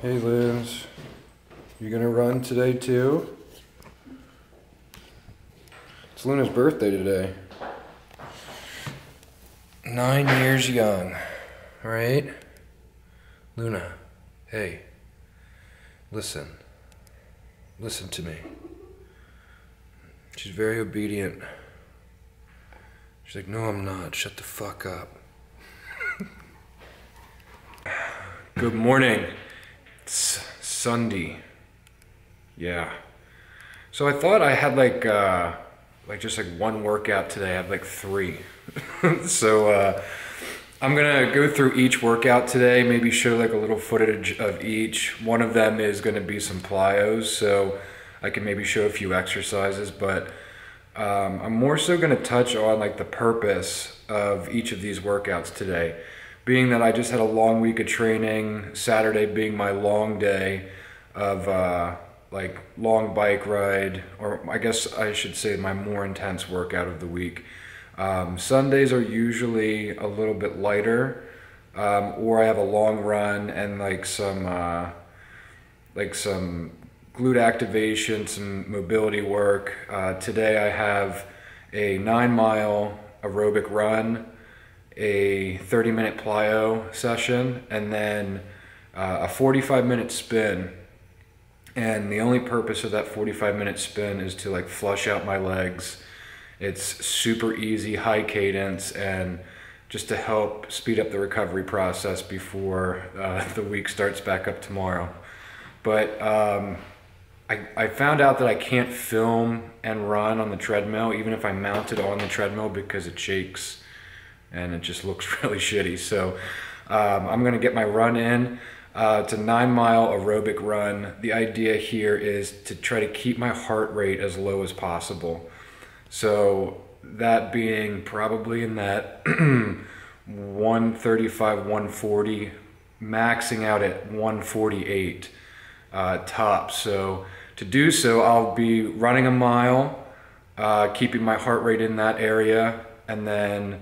Hey Liz, you gonna run today too? It's Luna's birthday today. 9 years young, right? Luna, hey, listen to me. She's very obedient. She's like, no I'm not, shut the fuck up. Good morning. It's Sunday. Yeah. So I thought I had just one workout today. I have like 3. So I'm gonna go through each workout today, maybe show like a little footage of each. One of them is gonna be some Plyos, so I can maybe show a few exercises, but I'm more so gonna touch on like the purpose of each of these workouts today. Being that I just had a long week of training, Saturday being my long day of long bike ride, or I guess I should say my more intense workout of the week. Sundays are usually a little bit lighter, or I have a long run and some glute activation, some mobility work. Today I have a 9-mile aerobic run, a 30-minute Plyo session, and then a 45-minute spin. And the only purpose of that 45-minute spin is to flush out my legs. It's super easy, high cadence, and just to help speed up the recovery process before the week starts back up tomorrow. But I found out that I can't film and run on the treadmill, even if I mount it on the treadmill, because it shakes and it just looks really shitty. So I'm gonna get my run in. It's a 9-mile aerobic run. The idea here is to try to keep my heart rate as low as possible. So that being probably in that 135, 140, maxing out at 148 tops. So to do so, I'll be running a mile, keeping my heart rate in that area, and then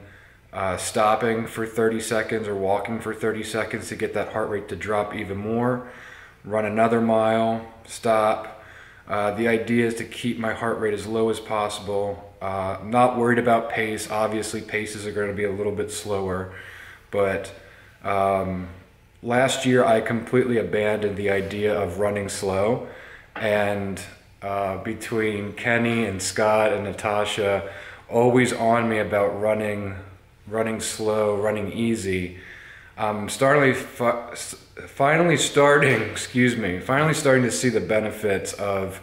stopping for 30 seconds or walking for 30 seconds to get that heart rate to drop even more. Run another mile, stop. The idea is to keep my heart rate as low as possible. I'm not worried about pace. Obviously paces are going to be a little bit slower, but last year I completely abandoned the idea of running slow, and between Kenny and Scott and Natasha always on me about running slow, running easy. I'm finally starting to see the benefits of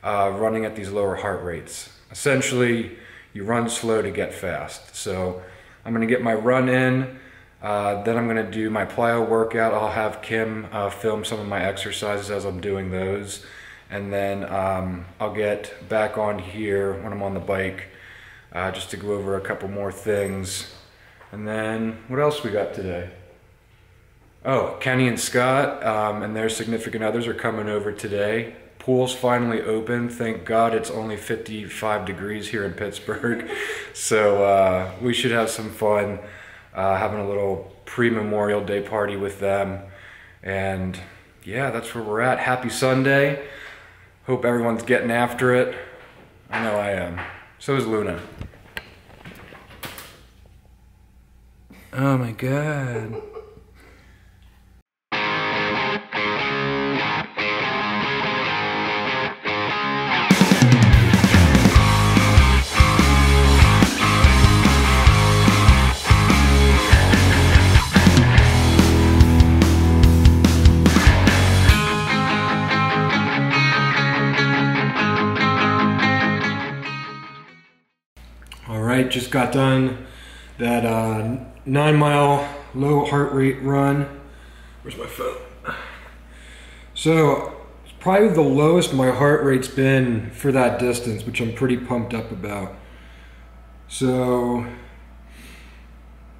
running at these lower heart rates. Essentially, you run slow to get fast. So I'm gonna get my run in, then I'm gonna do my Plyo workout. I'll have Kim film some of my exercises as I'm doing those. And then I'll get back on here when I'm on the bike, just to go over a couple more things. And then what else we got today? Oh, Kenny and Scott and their significant others are coming over today. Pool's finally open. Thank God it's only 55 degrees here in Pittsburgh. So we should have some fun having a little pre-Memorial Day party with them. And yeah, that's where we're at. Happy Sunday. Hope everyone's getting after it. I know I am. So is Luna. Oh my God. All right, just got done that 9-mile low heart rate run. Where's my phone? So it's probably the lowest my heart rate's been for that distance, which I'm pretty pumped up about. So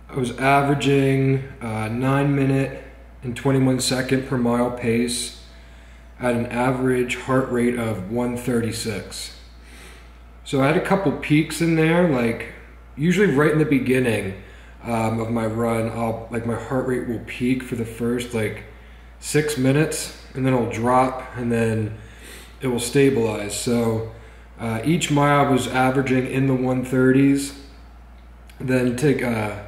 I was averaging 9-minute and 21-second per mile pace at an average heart rate of 136. So I had a couple peaks in there, usually right in the beginning of my run, my heart rate will peak for the first 6 minutes, and then it'll drop, and then it will stabilize. So each mile I was averaging in the 130s, then take a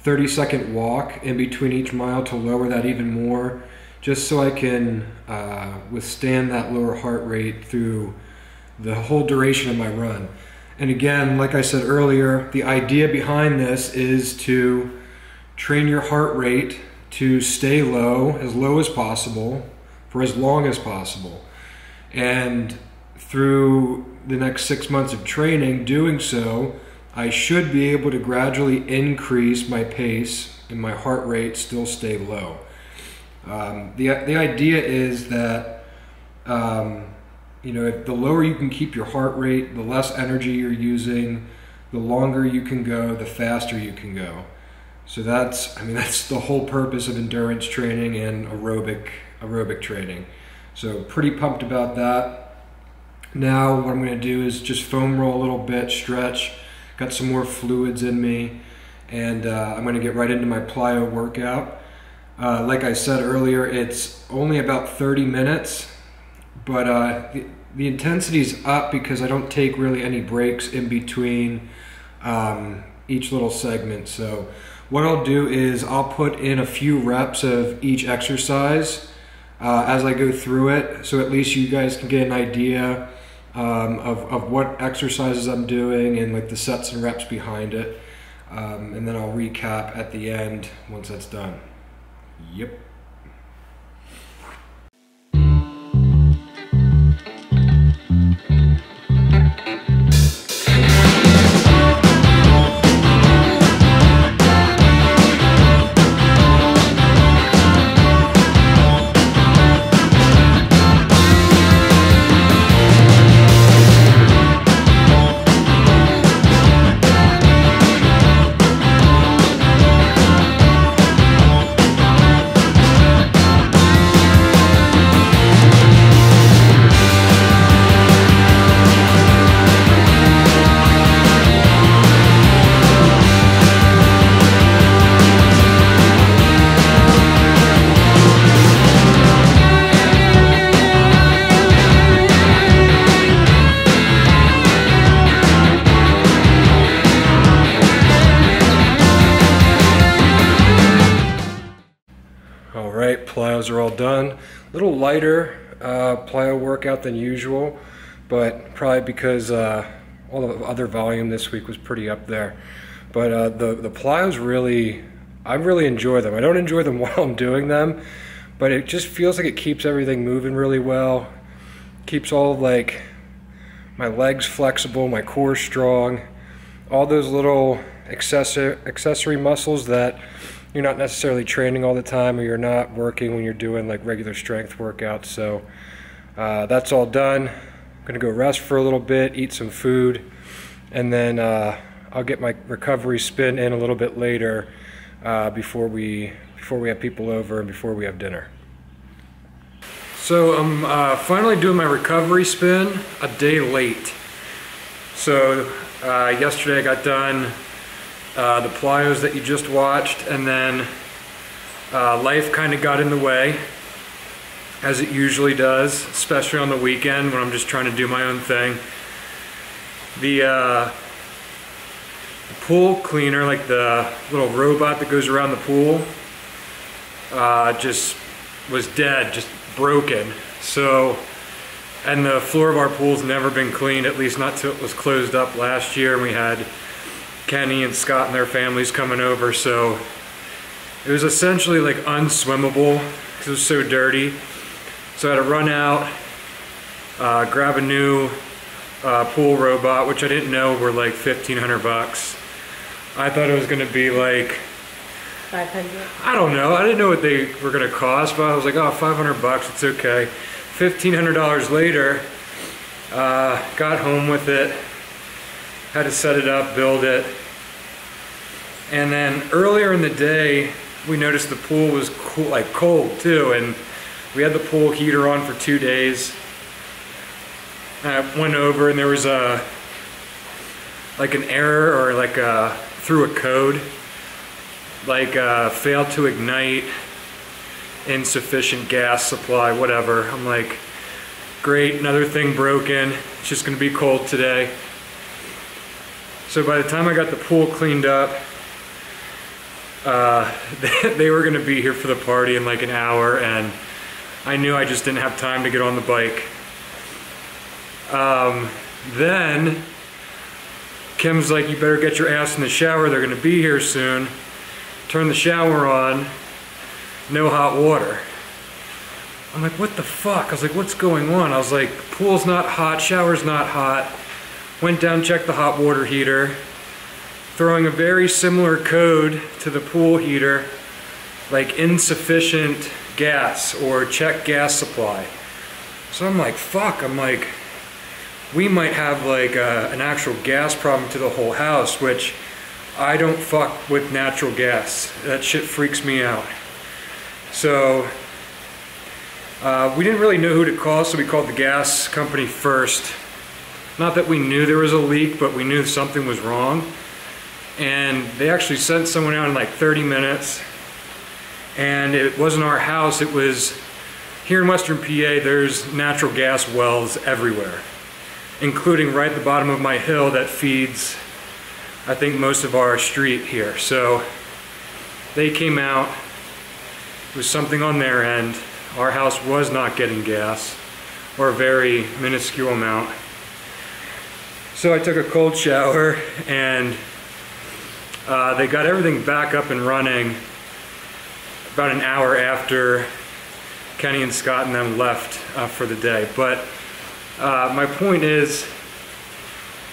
30-second walk in between each mile to lower that even more, just so I can withstand that lower heart rate through the whole duration of my run. And again, like I said earlier, the idea behind this is to train your heart rate to stay low as possible, for as long as possible. And through the next 6 months of training, doing so, I should be able to gradually increase my pace and my heart rate still stay low. The idea is that if the lower you can keep your heart rate, the less energy you're using, the longer you can go, the faster you can go. So that's the whole purpose of endurance training and aerobic training. So pretty pumped about that. Now what I'm going to do is just foam roll a little bit, stretch, got some more fluids in me, and I'm going to get right into my plyo workout. Like I said earlier, it's only about 30 minutes, but the intensity's up because I don't take really any breaks in between each little segment. So what I'll do is I'll put in a few reps of each exercise as I go through it, so at least you guys can get an idea of what exercises I'm doing and like the sets and reps behind it, and then I'll recap at the end once that's done. Yep. Alright, plyos are all done. A little lighter plyo workout than usual, but probably because all the other volume this week was pretty up there. But the plyos I really enjoy them. I don't enjoy them while I'm doing them, but it just feels like it keeps everything moving really well. Keeps all like my legs flexible, my core strong, all those little accessory muscles that you're not necessarily training all the time, or you're not working when you're doing like regular strength workouts. So that's all done. I'm gonna go rest for a little bit, eat some food, and then I'll get my recovery spin in a little bit later before we have people over and before we have dinner. So I'm finally doing my recovery spin a day late. So yesterday I got done the plyos that you just watched, and then life kind of got in the way, as it usually does, especially on the weekend when I'm just trying to do my own thing. The pool cleaner, like the little robot that goes around the pool, just was dead, just broken. So, and the floor of our pool's never been cleaned, at least not till it was closed up last year, and we had Kenny and Scott and their families coming over, so it was essentially like unswimmable because it was so dirty. So I had to run out, grab a new pool robot, which I didn't know were like 1,500 bucks. I thought it was gonna be like 500. I don't know. I didn't know what they were gonna cost, but I was like, oh, 500 bucks, it's okay. $1,500 later, got home with it, had to set it up, build it. And then earlier in the day, we noticed the pool was cold too, and we had the pool heater on for 2 days. And I went over and there was like an error, or like through a code, like failed to ignite, insufficient gas supply, whatever. I'm like, great, another thing broken. It's just gonna be cold today. So by the time I got the pool cleaned up, they were gonna be here for the party in like an hour, and I knew I just didn't have time to get on the bike. Then Kim's like, you better get your ass in the shower, they're gonna be here soon. Turn the shower on, no hot water. I'm like, what the fuck? I was like, what's going on? I was like, pool's not hot, shower's not hot. Went down, checked the hot water heater, throwing a very similar code to the pool heater, like insufficient gas or check gas supply. So I'm like, fuck, I'm like, we might have like an actual gas problem to the whole house, which I don't fuck with natural gas. That shit freaks me out. So we didn't really know who to call, so we called the gas company first. Not that we knew there was a leak, but we knew something was wrong. And they actually sent someone out in like 30 minutes. And it wasn't our house, it was here in Western PA, there's natural gas wells everywhere, including right at the bottom of my hill that feeds, I think, most of our street here. So they came out, it was something on their end. Our house was not getting gas, or a very minuscule amount. So I took a cold shower, and they got everything back up and running about an hour after Kenny and Scott and them left for the day. But my point is,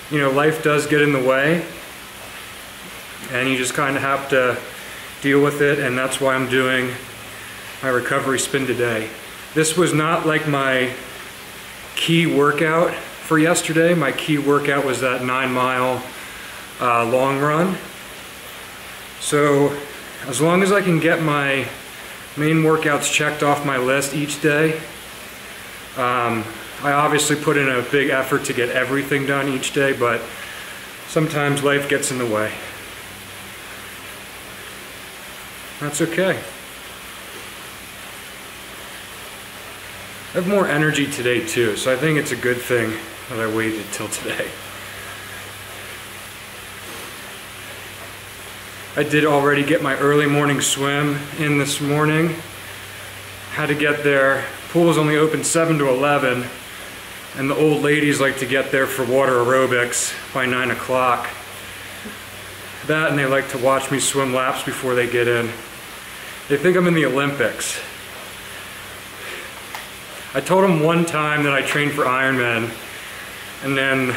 you know, life does get in the way, and you just kind of have to deal with it, and that's why I'm doing my recovery spin today. This was not like my key workout for yesterday. My key workout was that 9-mile long run. So as long as I can get my main workouts checked off my list each day, I obviously put in a big effort to get everything done each day, but sometimes life gets in the way. That's okay. I have more energy today too, so I think it's a good thing that I waited till today. I did already get my early morning swim in this morning. Had to get there. Pool is only open 7 to 11, and the old ladies like to get there for water aerobics by 9 o'clock. That, and they like to watch me swim laps before they get in. They think I'm in the Olympics. I told them one time that I trained for Ironman, and then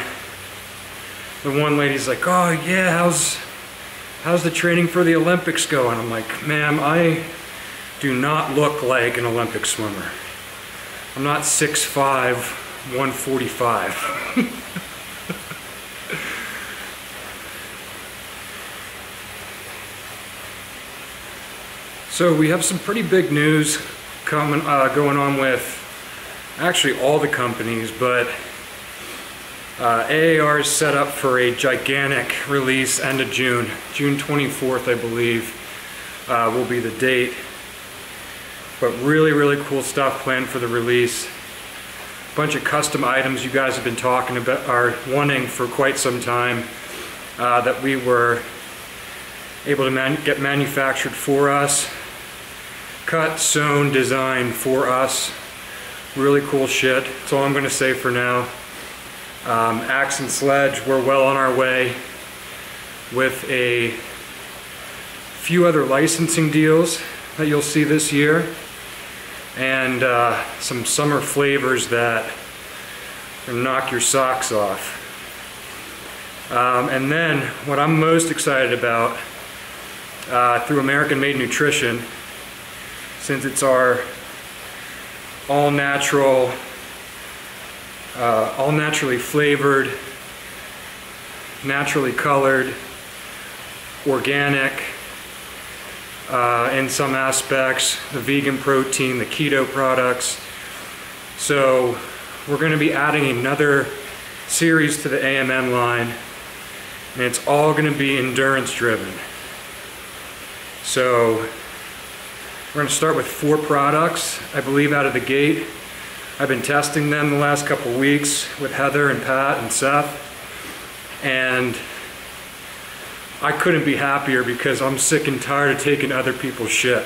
the one lady's like, oh yeah, how's the training for the Olympics going? I'm like, ma'am, I do not look like an Olympic swimmer. I'm not 6'5", 145. So we have some pretty big news going on with actually all the companies, but AAR is set up for a gigantic release end of June. June 24th, I believe, will be the date. But really, really cool stuff planned for the release. A bunch of custom items you guys have been talking about, are wanting for quite some time, that we were able to get manufactured for us. Cut, sewn, designed for us. Really cool shit. That's all I'm going to say for now. Axe and Sledge, we're well on our way with a few other licensing deals that you'll see this year, and some summer flavors that will knock your socks off. And then what I'm most excited about, through American Made Nutrition, since it's our all naturally flavored, naturally colored, organic, in some aspects, the vegan protein, the keto products. So we're going to be adding another series to the AMN line, and it's all going to be endurance driven. So We're gonna start with 4 products, I believe, out of the gate. I've been testing them the last couple weeks with Heather and Pat and Seth, and I couldn't be happier because I'm sick and tired of taking other people's shit.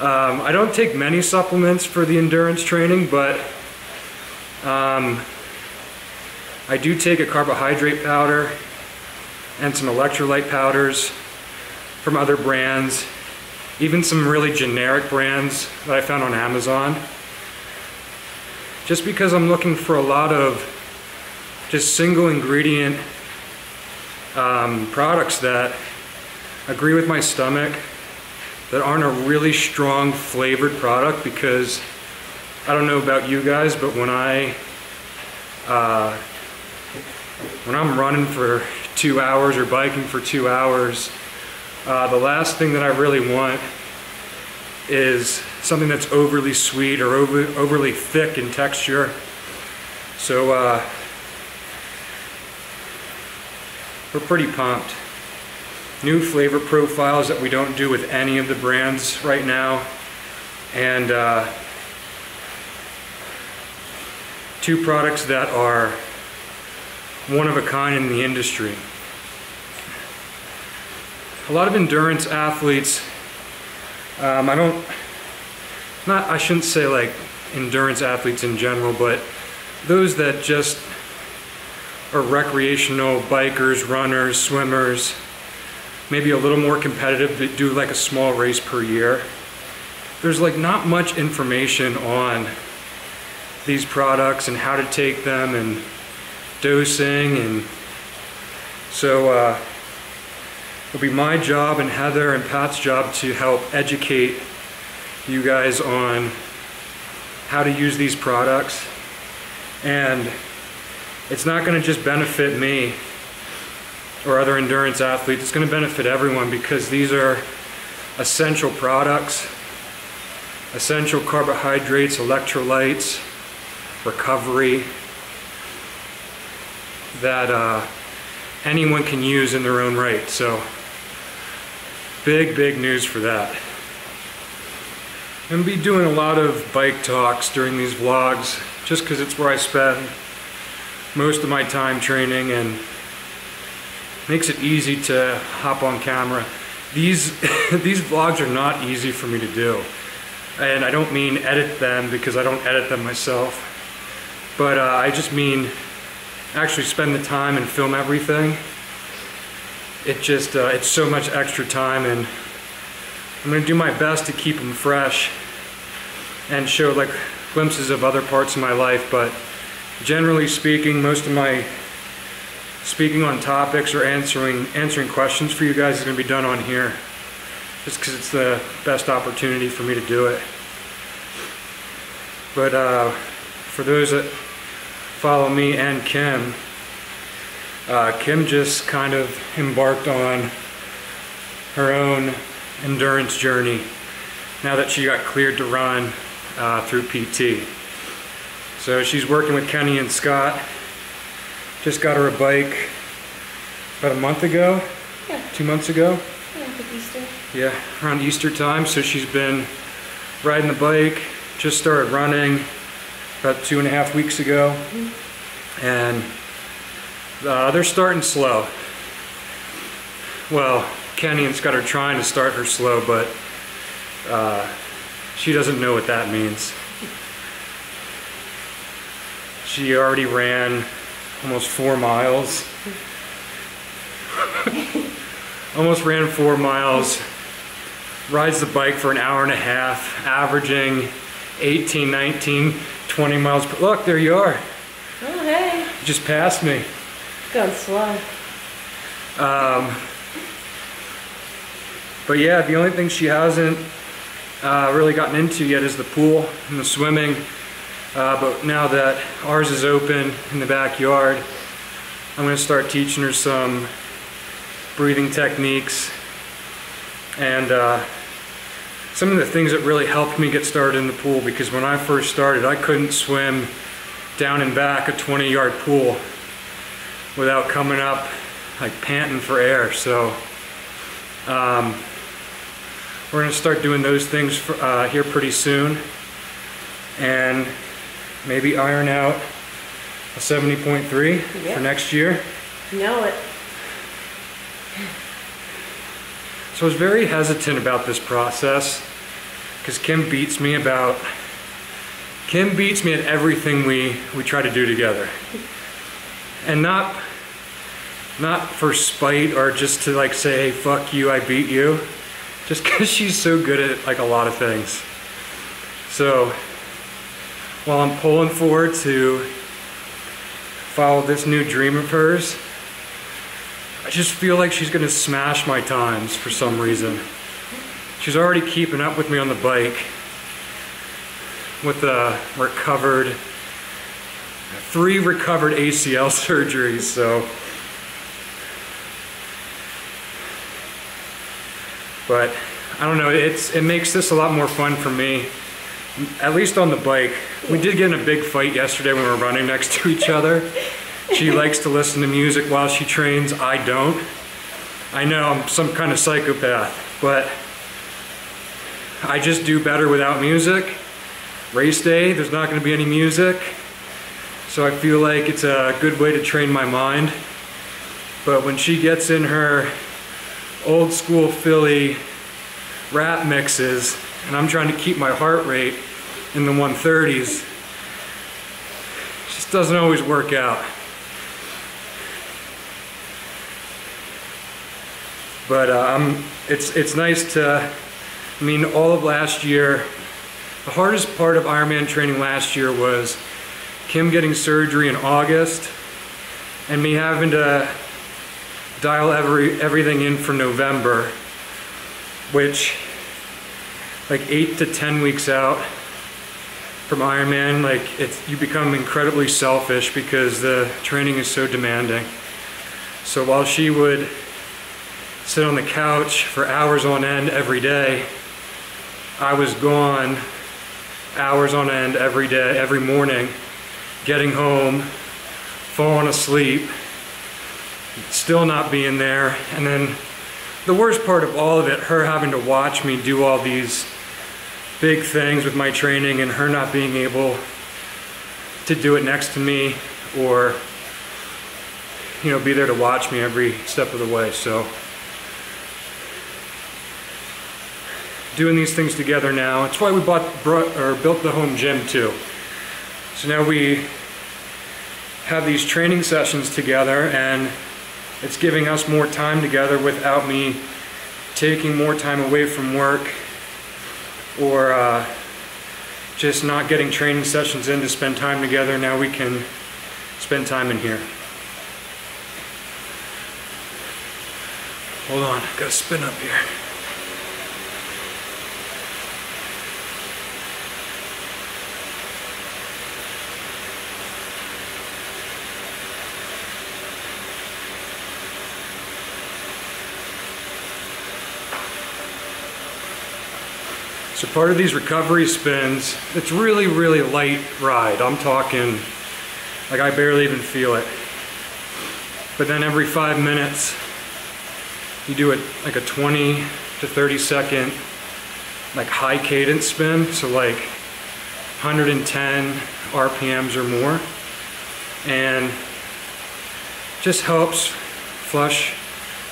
I don't take many supplements for the endurance training, but I do take a carbohydrate powder and some electrolyte powders from other brands, even some really generic brands that I found on Amazon. Just because I'm looking for a lot of just single ingredient products that agree with my stomach, that aren't a really strong flavored product, because I don't know about you guys, but when I'm running for 2 hours or biking for 2 hours, the last thing that I really want is something that's overly sweet or overly thick in texture. So we're pretty pumped. New flavor profiles that we don't do with any of the brands right now, and 2 products that are one of a kind in the industry. A lot of endurance athletes, I shouldn't say like endurance athletes in general, but those that just are recreational bikers, runners, swimmers, maybe a little more competitive, that do like a small race per year. There's like not much information on these products and how to take them and dosing, and so it'll be my job and Heather and Pat's job to help educate you guys on how to use these products. And it's not going to just benefit me or other endurance athletes, it's going to benefit everyone, because these are essential products, essential carbohydrates, electrolytes, recovery, that anyone can use in their own right. So big news for that. I'm going to be doing a lot of bike talks during these vlogs, just because it's where I spend most of my time training, and makes it easy to hop on camera. These vlogs are not easy for me to do, and I don't mean edit them, because I don't edit them myself, but I just mean actually spend the time and film everything. It's so much extra time, and I'm going to do my best to keep them fresh and show like glimpses of other parts of my life. But generally speaking, most of my speaking on topics or answering questions for you guys is going to be done on here, just because it's the best opportunity for me to do it. But for those that follow me and Kim, Kim just kind of embarked on her own endurance journey now that she got cleared to run through PT. So she's working with Kenny and Scott. Just got her a bike about a month ago, yeah. 2 months ago. Yeah, like Easter. Yeah, around Easter time. So she's been riding the bike, just started running about 2.5 weeks ago. Mm-hmm. And they're starting slow. Well, Kenny and Scott are trying to start her slow, but she doesn't know what that means. She already ran almost 4 miles. Almost ran 4 miles. Rides the bike for an hour and a half, averaging 18, 19, 20 miles per... Look, there you are. Oh, hey. You just passed me. Going slow. But yeah, the only thing she hasn't really gotten into yet is the pool and the swimming. But now that ours is open in the backyard, I'm going to start teaching her some breathing techniques and some of the things that really helped me get started in the pool, because when I first started, I couldn't swim down and back a 20-yard pool without coming up like panting for air. So We're gonna start doing those things here pretty soon, and maybe iron out a 70.3 for next year. Know it. So I was very hesitant about this process because Kim beats me at everything we try to do together. And not for spite or just to like say, hey, fuck you, I beat you. Just because she's so good at like a lot of things. So while I'm pulling forward to follow this new dream of hers, I just feel like she's gonna smash my times for some reason. She's already keeping up with me on the bike with the three recovered ACL surgeries, so. But I don't know, it makes this a lot more fun for me, at least on the bike. We did get in a big fight yesterday when we were running next to each other. She likes to listen to music while she trains, I don't. I know I'm some kind of psychopath, but I just do better without music. Race day, there's not gonna be any music. So I feel like it's a good way to train my mind. But when she gets in her old school Philly rap mixes and I'm trying to keep my heart rate in the 130s, it just doesn't always work out. But it's nice to, I mean, all of last year, the hardest part of Ironman training last year was Kim getting surgery in August and me having to dial everything in for November, which like 8 to 10 weeks out from Ironman, like you become incredibly selfish because the training is so demanding. So while she would sit on the couch for hours on end every day, I was gone hours on end every day, every morning, getting home, falling asleep, still not being there. And then the worst part of all of it, her having to watch me do all these big things with my training and her not being able to do it next to me or, you know, be there to watch me every step of the way. So doing these things together now, it's why we built the home gym too. So now we have these training sessions together and it's giving us more time together without me taking more time away from work or just not getting training sessions in to spend time together. Now we can spend time in here. Hold on, gotta spin up here. So part of these recovery spins, it's really, really light ride. I'm talking, like I barely even feel it. But then every 5 minutes, you do it like a 20 to 30 second, like high cadence spin. So like 110 RPMs or more. And just helps flush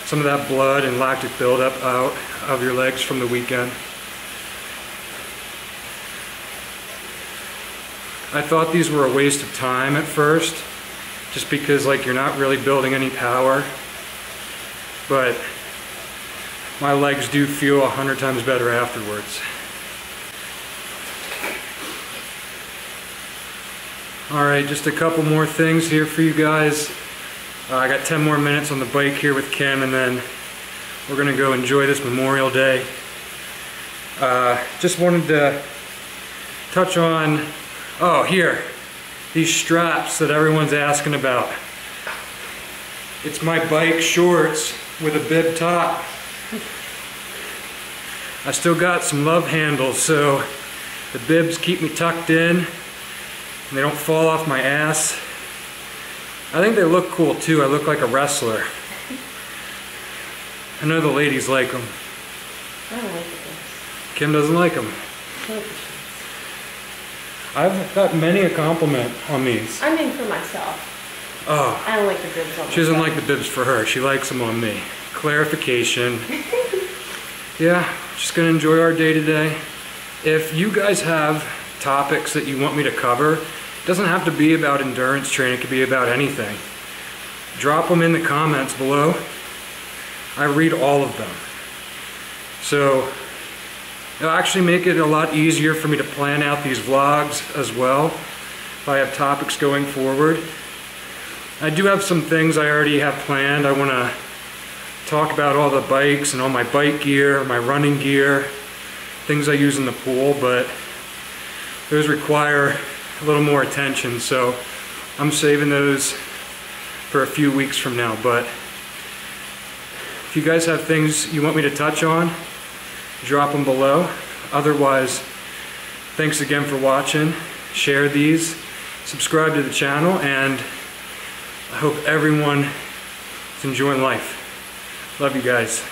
some of that blood and lactic buildup out of your legs from the weekend. I thought these were a waste of time at first, just because like you're not really building any power, but my legs do feel 100 times better afterwards. All right, just a couple more things here for you guys. I got 10 more minutes on the bike here with Kim, and then we're gonna go enjoy this Memorial Day. Just wanted to touch on, oh, here, these straps that everyone's asking about. It's my bike shorts with a bib top. I still got some love handles, so the bibs keep me tucked in and they don't fall off my ass. I think they look cool too. I look like a wrestler. I know the ladies like them. I don't like this. Kim doesn't like them. I've got many a compliment on these. I mean for myself. Oh, I don't like the bibs on she doesn't myself. like the bibs for her. She likes them on me. Clarification. Yeah, just gonna enjoy our day today. If you guys have topics that you want me to cover, it doesn't have to be about endurance training, it could be about anything. Drop them in the comments below. I read all of them. So it'll actually make it a lot easier for me to plan out these vlogs as well if I have topics going forward. I do have some things I already have planned. I want to talk about all the bikes and all my bike gear, my running gear, things I use in the pool, but those require a little more attention, so I'm saving those for a few weeks from now. But if you guys have things you want me to touch on, drop them below. Otherwise, thanks again for watching. Share these, subscribe to the channel, and I hope everyone is enjoying life. Love you guys.